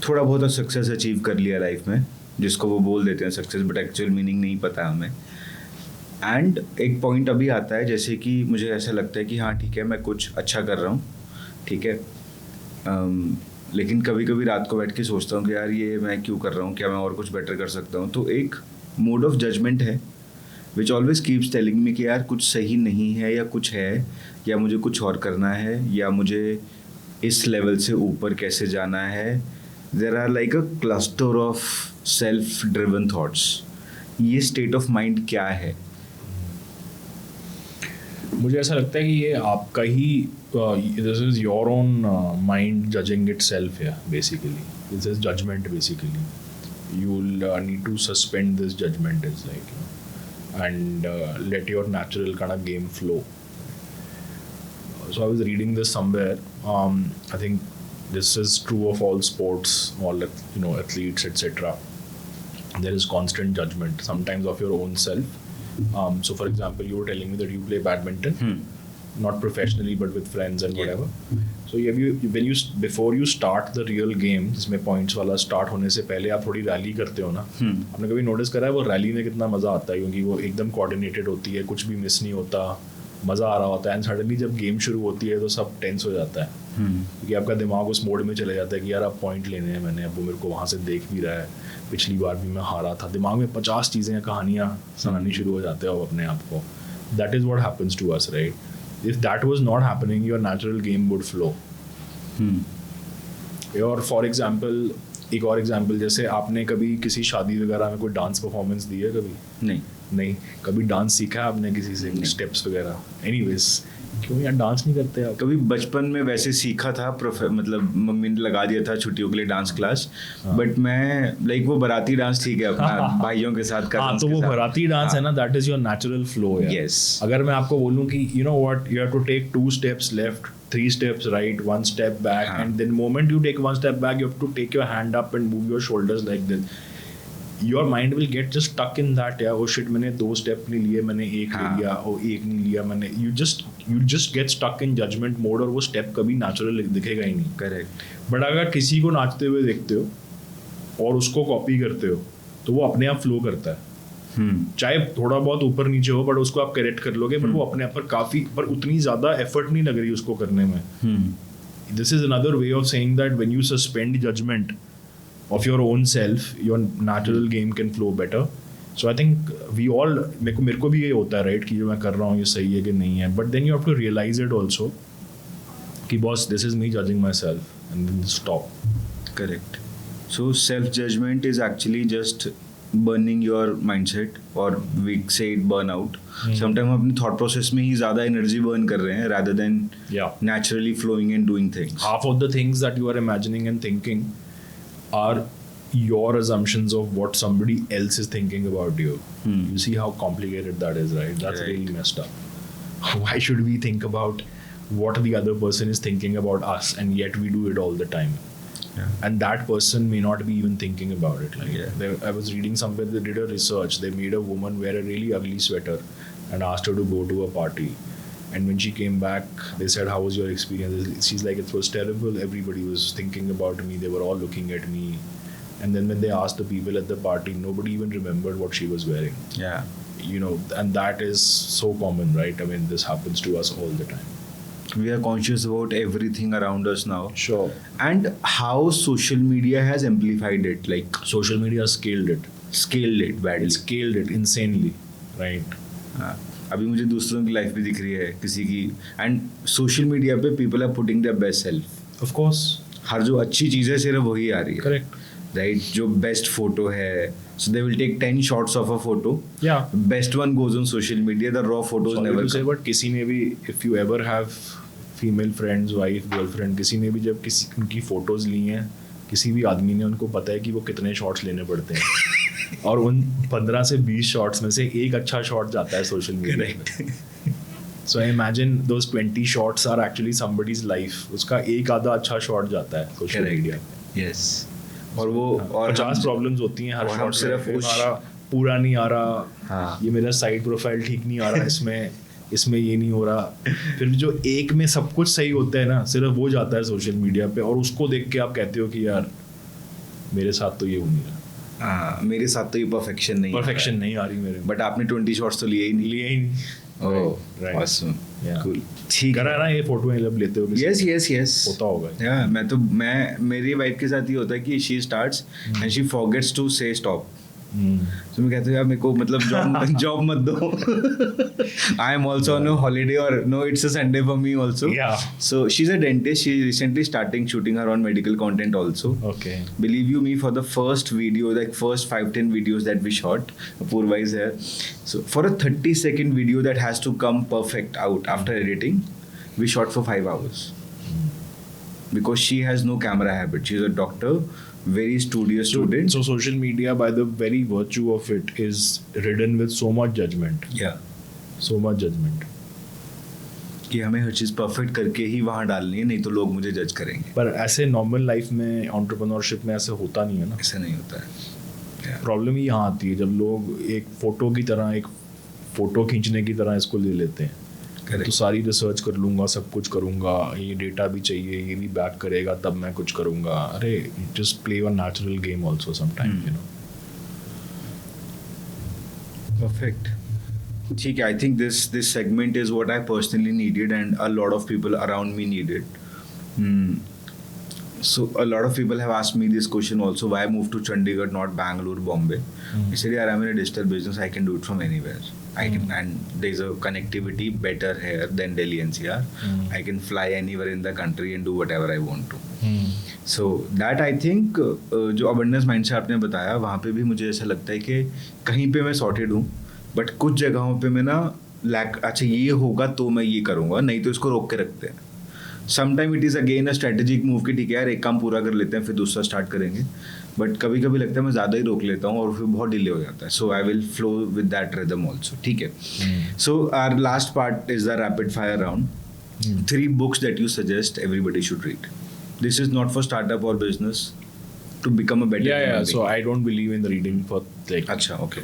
थोड़ा बहुत सक्सेस अचीव कर लिया लाइफ में, जिसको वो बोल देते हैं सक्सेस, बट एक्चुअल मीनिंग नहीं पता हमें. एंड एक पॉइंट अभी आता है जैसे कि मुझे ऐसा लगता है कि हाँ ठीक है, मैं कुछ अच्छा कर रहा हूँ, ठीक है, लेकिन कभी कभी रात को बैठ के सोचता हूँ कि यार ये मैं क्यों कर रहा हूँ, क्या मैं और कुछ बेटर कर सकता हूँ. तो एक मोड ऑफ जजमेंट है which always keeps telling me कि यार कुछ सही नहीं है, या कुछ है, या मुझे कुछ और करना है, या मुझे इस लेवल से ऊपर कैसे जाना है. There are like a cluster of self driven thoughts. ये स्टेट ऑफ माइंड क्या है? मुझे ऐसा लगता है कि ये आपका ही this is your own mind judging itself है basically. This is judgment basically. You will need to suspend this judgment is like and let your natural kind of game flow. So I was reading this somewhere. I think this is true of all sports, all athletes, etc. There is constant judgment, sometimes of your own self. So, for example, you were telling me that you play badminton, not professionally, but with friends and whatever. So, before you start the real game, जिसमें points वाला start होने से पहले आप थोड़ी rally करते हो ना. आपने कभी नोटिस करा है वो रैली में कितना मज़ा आता है, क्योंकि वो एकदम कोऑर्डिनेटेड होती है, कुछ भी मिस नहीं होता, मज़ा आ रहा होता है. एंड सडनली जब गेम शुरू होती है तो सब टेंस हो जाता है, क्योंकि आपका दिमाग उस मोड में चले जाता है कि यार अब पॉइंट लेने हैं मैंने, अब वो मेरे को वहाँ से देख भी रहा है, पिछली बार भी मैं हारा था. दिमाग में 50 चीज़ें, कहानियाँ सुनानी शुरू हो जाते हो अपने आप को. That is what happens to us, right? If that was not happening, your natural game would flow. और फॉर एग्जाम्पल, एक और एग्जाम्पल, जैसे आपने कभी किसी शादी वगैरह में कोई डांस परफॉर्मेंस दी है कभी? नहीं. कभी डांस सीखा है आपने किसी से, स्टेप्स वगैरह? एनीवेज, क्यों यार डांस नहीं करते आप? कभी बचपन में वैसे सीखा था, मतलब मम्मी ने लगा दिया था छुट्टियों के लिए डांस क्लास, बट मैं लाइक वो बाराती डांस ठीक है अपना भाइयों के साथ कर. हाँ, तो वो बाराती डांस है ना, that is your natural flow. Yes. अगर मैं आपको बोलूँ कि you know what, you have to take 2 steps left, 3 steps right, 1 step back, and then moment you take 1 step back, you have to take your hand up and move your shoulders like this. Your mind will get just stuck in that. Yeah, oh shit, मैंने 2 step नहीं लिए, मैंने 1 ले लिया, oh 1 नहीं लिया मैंने. You just get stuck in judgment mode, और वो step कभी natural दिखेगा ही नहीं. करेक्ट. बट अगर किसी को नाचते हुए देखते हो और उसको कॉपी करते हो, तो वो अपने आप फ्लो करता है. चाहे थोड़ा बहुत ऊपर नीचे हो, बट उसको आप करेक्ट कर लोगे, बट वो अपने आप पर काफ़ी, पर उतनी ज़्यादा एफर्ट नहीं लग रही उसको करने में. This is another way of saying that when you suspend judgement of your own self, your natural game can flow better. So I think we all, मेरे को भी ये होता है, right, कि जो मैं कर रहा हूँ ये सही है कि नहीं है, but then you have to realize it also कि boss, this is me judging myself, and then stop. Correct. So self judgment is actually just burning your mindset or we say it burnout. Sometimes हम अपने thought process में ही ज़्यादा energy burn कर रहे हैं rather than Yeah. naturally flowing and doing things. Half of the things that you are imagining and thinking are your assumptions of what somebody else is thinking about you. You see how complicated that is, right? That's Right. really messed up. Why should we think about what the other person is thinking about us, and yet we do it all the time? Yeah. And that person may not be even thinking about it. Like Yeah. I was reading somewhere, they did a research. They made a woman wear a really ugly sweater and asked her to go to a party. And when she came back, they said, "How was your experience?" She's like, "It was terrible. Everybody was thinking about me. They were all looking at me." And then when they asked the people at the party, nobody even remembered what she was wearing. Yeah. You know, and that is so common, right? I mean, this happens to us all the time. We are conscious about everything around us now. Sure. And how social media has amplified it, like Social media scaled it. scaled it badly. It scaled it insanely, right? हाँ, अभी मुझे दूसरों की life भी दिख रही है किसी की एंड सोशल मीडिया पे people are putting their best self. Of course. हर जो अच्छी चीज़ है सिर्फ वही आ रही है. Correct. राइट. जो बेस्ट फोटो है so they will take 10 shots of a photo. Yeah. Best one goes on social media. The raw photos Sorry never to say, come. but किसी ने भी, if you ever have female friends, wife, girlfriend, किसी ने भी जब किसी उनकी photos ली हैं, किसी भी आदमी ने, उनको पता है कि वो कितने शॉट्स लेने पड़ते हैं और उन 15 से 20 शॉट्स में से एक अच्छा शॉट जाता है सोशल मीडिया पे. So I imagine those 20 shots are actually somebody's life. उसका एक आधा अच्छा शॉट जाता है सोशल Correct. मीडिया. Yes. और वो और 50 हम- प्रॉब्लम्स होती हैं हर और हम शॉट सिर्फ में. उस- हमारा पूरा नहीं आ रहा, हाँ. ये मेरा साइड प्रोफाइल ठीक नहीं आ रहा इसमें ये नहीं हो रहा. फिर जो एक में सब कुछ सही होता है ना, सिर्फ वो जाता है सोशल मीडिया पे और उसको देख के आप कहते हो कि यार मेरे साथ तो ये हो नहीं रहा, हाँ, मेरे साथ तो ये परफेक्शन नहीं परफेक्शन नहीं आ रही मेरे में. बट आपने 20 shots तो लिए ही नहीं. लिए ही नहीं. ओह Right. awesome. Yeah. Cool. ठीक करा है. ना ये फोटो मतलब लेते हो किसी Yes, को? yes, yes. होता होगा. Yeah, मैं मेरी वाइफ के साथ ये होता है कि she starts and she forgets to say stop. तो मैं कहता हूँ यार मेरे को मतलब जॉब मत दो. I am also on a holiday or no, it's a Sunday for me also. Yeah. So she's a dentist. She recently starting shooting her own medical content also. Okay. Believe you me, for the first video, like first 5-10 videos that we shot, Apurva is here. So for a 30-second video that has to come perfect out after editing, we shot for 5 hours. Because she has no camera habit. She's a doctor, very studious student. So social media, by the very virtue of it, is ridden with so much judgment. Yeah. So much judgment. कि हमें हर चीज़ perfect करके ही वहाँ डालनी है, नहीं तो लोग मुझे जज करेंगे. पर ऐसे नॉर्मल लाइफ में, एंटरप्रेन्योरशिप में ऐसे होता नहीं है ना. ऐसा नहीं होता है. प्रॉब्लम ही यहाँ आती है जब लोग एक फोटो की तरह, एक फोटो खींचने की तरह इसको ले लेते हैं. Correct. तो सारी रिसर्च कर लूँगा, सब कुछ करूँगा, ये डेटा भी चाहिए, ये भी बैक करेगा, तब मैं कुछ करूँगा. अरे just play a natural game also sometime, you know. Perfect. ठीक है. I think this segment is what I personally needed and a lot of people around me needed. So a lot of people have asked me this question also, why move to Chandigarh, not Bangalore, Bombay? I said, yeah, I'm in a digital business, I can do it from anywhere. I can, and there's a connectivity better here than Delhi NCR. I can fly anywhere in the country and do whatever I want to. So that I think जो abundance mind से आपने बताया, वहाँ पे भी मुझे ऐसा लगता है कि कहीं पे मैं sorted हूँ, बट कुछ जगहों पे मैं ना अच्छा ये होगा तो मैं ये करूँगा, नहीं तो इसको रोक के रखते हैं. Sometime it is again a strategic move कि ठीक है यार एक काम पूरा कर लेते हैं फिर दूसरा स्टार्ट करेंगे. बट कभी कभी लगता है मैं ज़्यादा ही रोक लेता हूँ और फिर बहुत डिले हो जाता है. So I will flow with that rhythm also. ठीक है. So our last part is the rapid fire round. 3 books that you suggest everybody should read. This is not for startup or business, to become a better Yeah, human being. so I don't believe in reading for like. Acha, okay.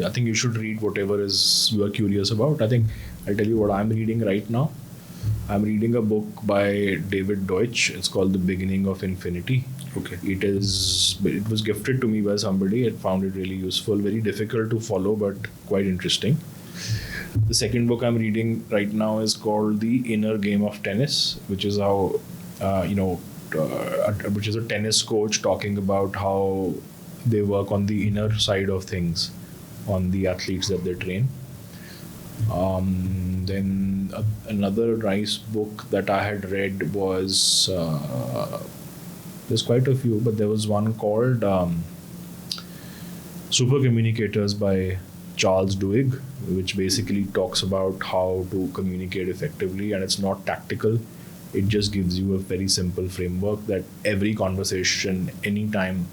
I think you should read whatever is you are curious about. I think I'll tell you what I'm reading right now. I'm reading a book by David Deutsch. It's called The Beginning of Infinity. Okay. It was gifted to me by somebody. I found it really useful. Very difficult to follow, but quite interesting. The second book I'm reading right now is called The Inner Game of Tennis, which is how, which is a tennis coach talking about how they work on the inner side of things on the athletes that they train. Then another nice book that I had read was, there's quite a few, but there was one called Super Communicators by Charles Duhigg, which basically talks about how to communicate effectively, and it's not tactical. It just gives you a very simple framework that every conversation, anytime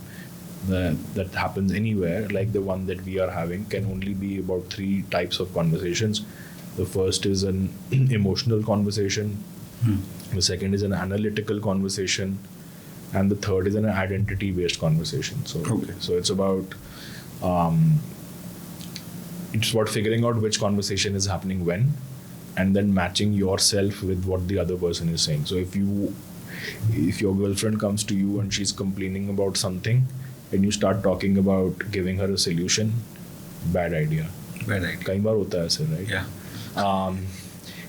that happens anywhere, like the one that we are having, can only be about 3 types of conversations. The first is an emotional conversation. The second is an analytical conversation, and the third is an identity-based conversation. So, Okay. so it's about figuring out which conversation is happening when, and then matching yourself with what the other person is saying. So if your girlfriend comes to you and she's complaining about something, and you start talking about giving her a solution, bad idea. Bad idea. कई बार होता है ऐसे, right? Yeah.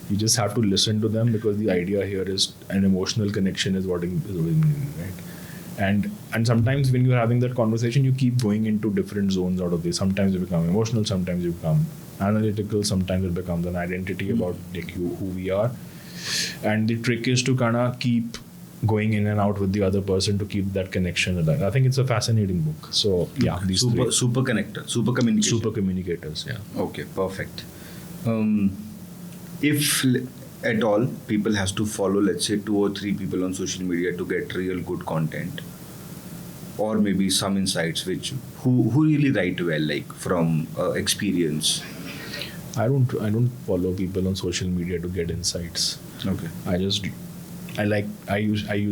You just have to listen to them, because the idea here is an emotional connection is what is needed, right? And sometimes when you're having that conversation, you keep going into different zones out of this. Sometimes you become emotional, sometimes you become analytical, sometimes it becomes an identity about like who we are. And the trick is to kind of keep going in and out with the other person to keep that connection alive. I think it's a fascinating book. So yeah, these Super connector, super communication. super communicators. Yeah. Okay, perfect. If at all people has to follow, let's say 2 or 3 people on social media to get real good content, or maybe some insights which who really write well, like from experience. I don't follow people on social media to get insights. Okay. I use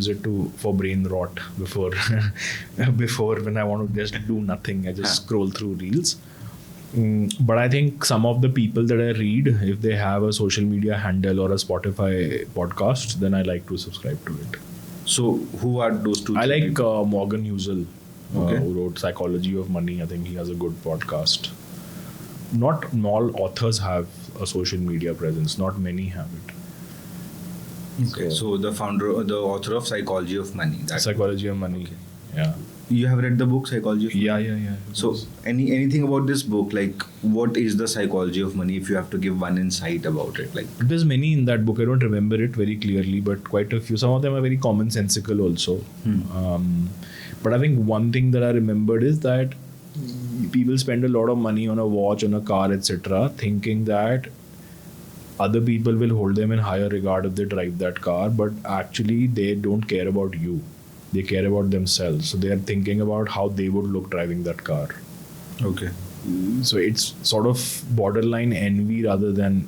it for brain rot before when I want to just do nothing. I just scroll through reels. But I think some of the people that I read, if they have a social media handle or a Spotify podcast, then I like to subscribe to it. So who are those 2? I like Morgan Housel, Okay. who wrote Psychology of Money. I think he has a good podcast. Not all authors have a social media presence. Not many have it. Okay. So the author of Psychology of Money. Psychology of Money. Okay. Yeah. You have read the book Psychology of Money? Yeah. So anything about this book, like what is the psychology of money, if you have to give one insight about it? Like, There's many in that book. I don't remember it very clearly, but quite a few. Some of them are very commonsensical also. But I think one thing that I remembered is that people spend a lot of money on a watch, on a car, etc., thinking that other people will hold them in higher regard if they drive that car, but actually they don't care about you. They care about themselves. So they are thinking about how they would look driving that car. okay. So it's sort of borderline envy rather than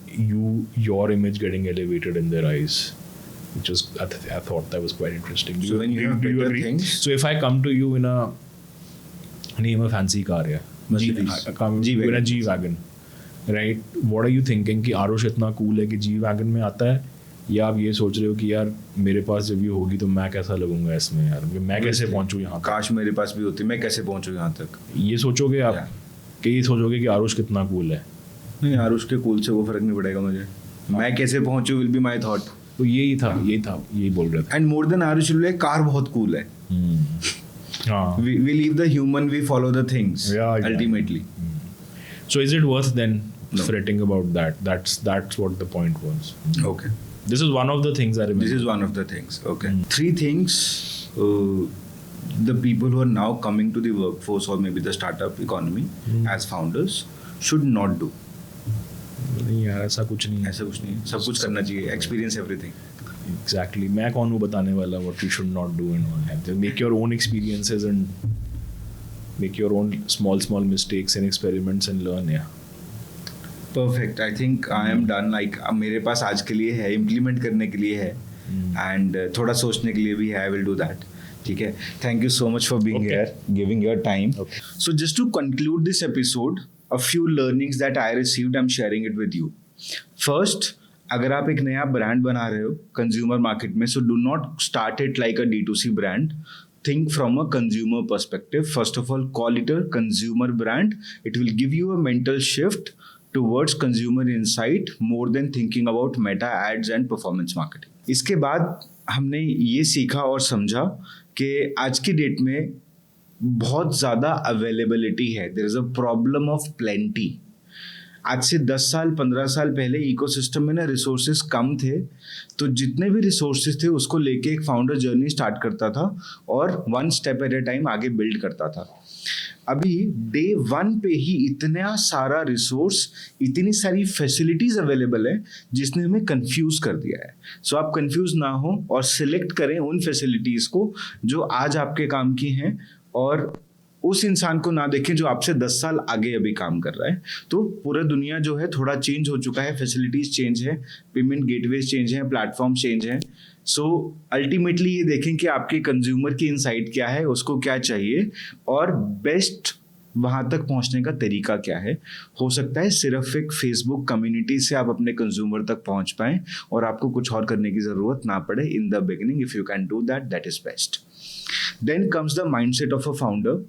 your image getting elevated in their eyes, which is I thought that was quite interesting. So when you have better agree? things- So if I come to you in a name a fancy car, yeah, Mercedes. I come G-Wagon. in a G-Wagon, right? What are you thinking कि आरुष इतना cool है कि G-Wagon में आता है, या आप ये सोच रहे हो कि यार मेरे पास जब ये होगी तो मैं कैसा लगूंगा इसमें, यार मैं कैसे पहुंचूं यहाँ तक? काश मेरे पास भी होती, मैं कैसे पहुंचूं यहाँ तक? ये सोचोगे आप Yeah. कि ये सोचोगे कि आरुष कितना cool है. नहीं यार, उसके कूल से वो फर्क नहीं पड़ेगा मुझे. मैं कैसे पहुंचू विल बी माई थॉट. तो यही बोल रहे थे. And more than Aarush will, car बहुत कूल है. हाँ. We leave the human, we follow the things. Yeah, exactly. Ultimately. So is it worth then No. fretting about that? That's what the point was. Okay. This is one of the things I remember. This is one of the things. Okay. 3 things the people who are now coming to the workforce or maybe the startup economy as founders should not do. नहीं यार ऐसा कुछ नहीं है. ऐसा कुछ नहीं है. सब कुछ करना चाहिए. Experience everything. Exactly. मैं कौन हूँ बताने वाला what you should not do and all that. Just make your own experiences and make your own small mistakes and experiments and learn. Yeah. Perfect. I think I am done. Like मेरे पास आज के लिए है, implement करने के लिए है, and थोड़ा सोचने के लिए भी है. I will do that. ठीक है. Thank you so much for being Okay. here, giving your time. Okay. So just to conclude this episode, a few learnings that I received, I'm sharing it with you. First, अगर आप एक नया brand बना रहे हो consumer market में, so do not start it like a D2C brand. Think from a consumer perspective. First of all, call it a consumer brand. It will give you a mental shift towards consumer insight more than thinking about meta ads and performance marketing. इसके बाद हमने ये सीखा और समझा कि आज की डेट में बहुत ज़्यादा अवेलेबिलिटी है. There is a problem of plenty. आज से 10 साल 15 साल पहले इकोसिस्टम में ना रिसोर्सेज कम थे, तो जितने भी रिसोर्सेज थे उसको लेके एक फाउंडर जर्नी स्टार्ट करता था और 1 स्टेप एट ए टाइम आगे बिल्ड करता था. अभी डे 1 पे ही इतना सारा रिसोर्स, इतनी सारी फैसिलिटीज अवेलेबल है जिसने हमें कंफ्यूज कर दिया है. सो आप कंफ्यूज ना हो और सिलेक्ट करें उन फैसिलिटीज को जो आज आपके काम की हैं, और उस इंसान को ना देखें जो आपसे 10 साल आगे अभी काम कर रहा है. तो पूरा दुनिया जो है थोड़ा चेंज हो चुका है, फैसिलिटीज चेंज है, पेमेंट गेटवेज चेंज है, प्लेटफॉर्म चेंज है. सो अल्टीमेटली ये देखें कि आपके कंज्यूमर की इनसाइट क्या है, उसको क्या चाहिए, और बेस्ट वहाँ तक पहुँचने का तरीका क्या है. हो सकता है सिर्फ एक फेसबुक कम्युनिटी से आप अपने कंज्यूमर तक पहुँच पाएँ और आपको कुछ और करने की ज़रूरत ना पड़े in the beginning. If you can do that, that is best. Then comes the mindset of a founder.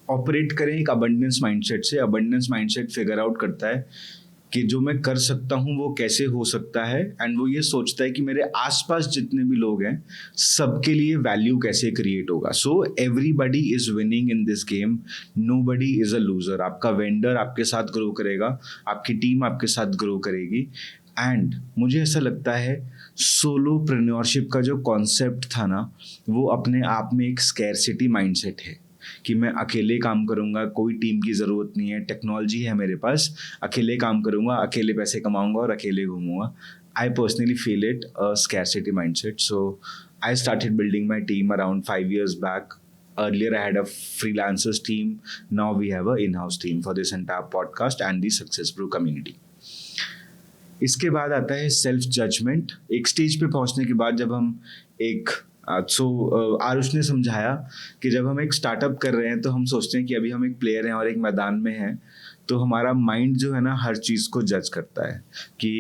Operate करें एक अबंडेंस माइंडसेट से. अबंडेंस माइंडसेट फिगर आउट करता है कि जो मैं कर सकता हूँ वो कैसे हो सकता है, एंड वो ये सोचता है कि मेरे आसपास जितने भी लोग हैं सबके लिए वैल्यू कैसे क्रिएट होगा. So everybody is winning in this game, nobody is a loser. आपका वेंडर आपके साथ ग्रो करेगा, आपकी टीम आपके साथ ग्रो करेगी. एंड मुझे ऐसा लगता है सोलोप्रेन्योरशिप का जो कॉन्सेप्ट था ना, वो अपने आप में एक स्कैरसिटी माइंडसेट है कि मैं अकेले काम करूंगा, कोई टीम की ज़रूरत नहीं है, टेक्नोलॉजी है मेरे पास, अकेले काम करूंगा, अकेले पैसे कमाऊंगा और अकेले घूमूंगा. I personally feel it a scarcity mindset. So I started building my team around 5 years back. Earlier I had a freelancers team. Now we have a in-house team for this entire podcast and the Success Brew community. इसके बाद आता है self judgement. एक stage पे पहुंचने के बाद जब हम एक आरुष ने समझाया कि जब हम एक स्टार्टअप कर रहे हैं तो हम सोचते हैं कि अभी हम एक प्लेयर हैं और एक मैदान में हैं, तो हमारा माइंड जो है ना हर चीज़ को जज करता है कि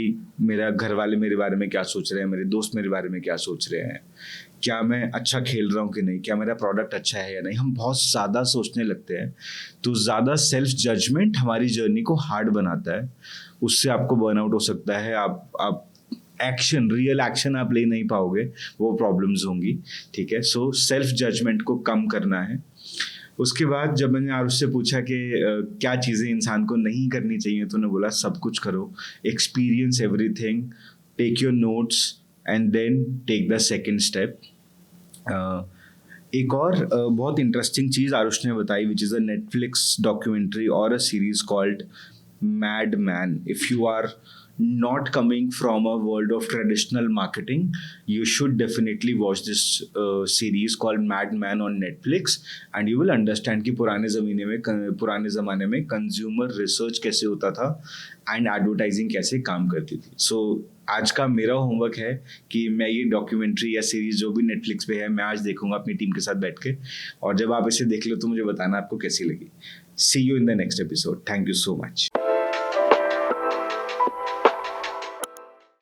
मेरा घर वाले मेरे बारे में क्या सोच रहे हैं, मेरे दोस्त मेरे बारे में क्या सोच रहे हैं, क्या मैं अच्छा खेल रहा हूँ कि नहीं, क्या मेरा प्रोडक्ट अच्छा है या नहीं. हम बहुत ज़्यादा सोचने लगते हैं. तो ज़्यादा सेल्फ जजमेंट हमारी जर्नी को हार्ड बनाता है. उससे आपको बर्नआउट हो सकता है. आप एक्शन, रियल एक्शन आप ले नहीं पाओगे, वो प्रॉब्लम्स होंगी. ठीक है. सो सेल्फ जजमेंट को कम करना है. उसके बाद जब मैंने आरुष से पूछा कि क्या चीज़ें इंसान को नहीं करनी चाहिए, तो उन्होंने बोला सब कुछ करो, experience everything, take your notes and then take the second step. एक और बहुत इंटरेस्टिंग चीज़ आरुष ने बताई, which is a Netflix documentary और a series called mad man. If you are not coming from a world of traditional marketing, you should definitely watch this series called Mad Men on Netflix, and you will understand कि पुराने ज़माने में consumer research कैसे होता था and advertising कैसे काम करती थी. सो आज का मेरा होमवर्क है कि मैं ये डॉक्यूमेंट्री या सीरीज जो भी नेटफ्लिक्स पे है, मैं आज देखूंगा अपनी टीम के साथ बैठ के, और जब आप इसे देख लो तो मुझे बताना आपको कैसी लगी. See you in the next episode. Thank you so much.